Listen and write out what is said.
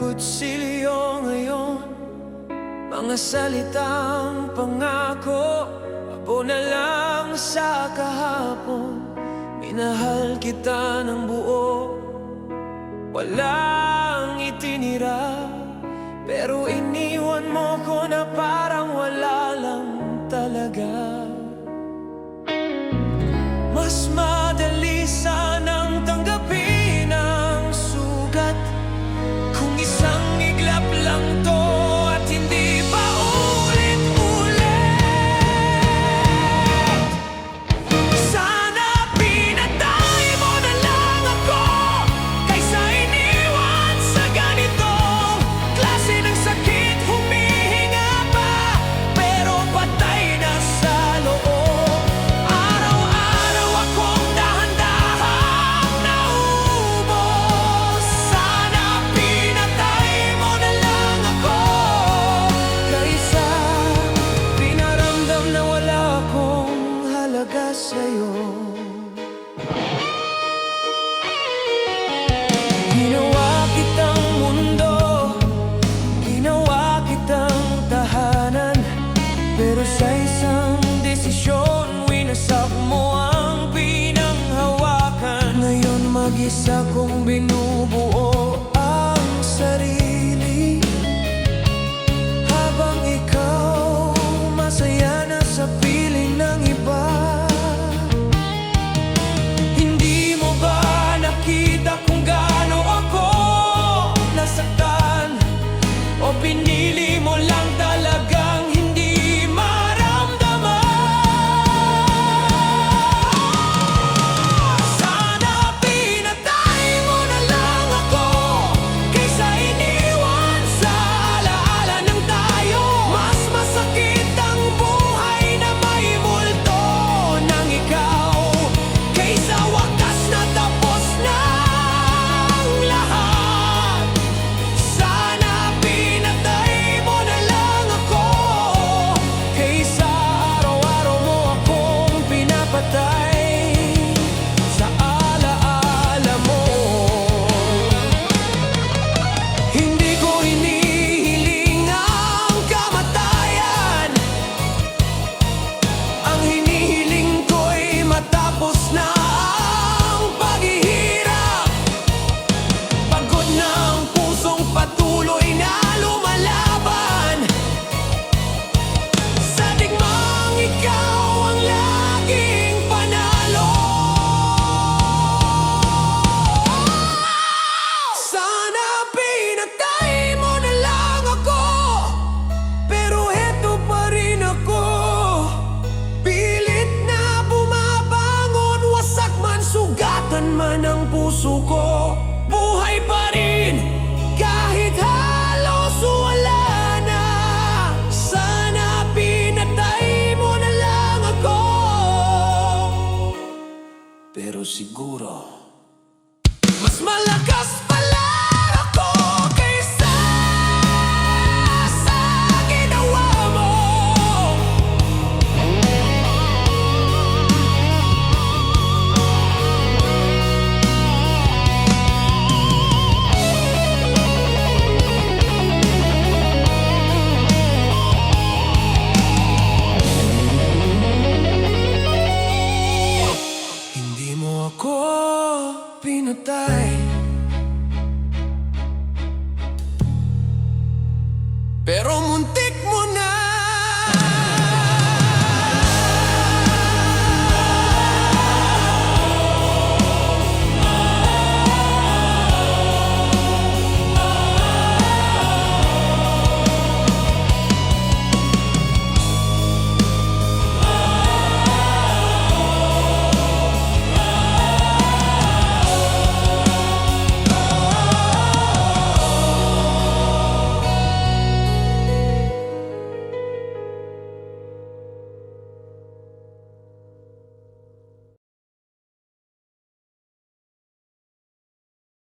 kutsilyo ngayon, mga salitang pangako, abo na lang sa kahapon. Minahal kita ng buo, walang itinira, pero iniwan mo ko na parang wala lang talaga. Mas madali sanang tanggapin ang sugat kung isang iglap lang to at hindi pa ulit-ulit. Sana pinatay mo na lang ako kaysa iniwan sa ganitong klase ng sakit. Humihinga pa pero patay na sa loob. Araw-araw akong dahan-dahang naubos. Sana pinatay mo na lang ako kaysa pinaramdam na wala akong halaga sa'yo. Ginawa kitang mundo, ginawa kitang tahanan, pero sa isang desisyon, winasak mo ang pinanghawakan. Ngayon mag-isa kong binubuo ang sarili, habang ikaw masaya na sa piling ng iba. Hindi mo ba nakita kung gaano ako nasaktan? O pinili mo lang talagang hindi maramdaman? Sana pinatay mo na lang ako kaysa iniwan sa alaala ng tayo. Mas masakit ang buhay na may multo ng ikaw kaysa wakas na tapos na ang lahat. Sana pinatay mo na lang ako kaysa araw-araw mo akong pinapatay sa alaala mo. Hindi ko hinihiling ang kamatayan, ang hinihiling ko'y matapos na ang paghihirap. Pagod na ang pusong patuloy na lumalaban sa digmang ikaw ang laging panalo. Sana pinatay mo na lang ako, pero heto pa rin ako. Pilit na bumabangon, wasak man, sugatan man ang puso ko. Buhay pa rin kahit halos wala na. Sana pinatay mo na lang ako, pero siguro mas malakas pala ako kaysa sa ginawa mo. Hindi mo ako pinatay, pero munti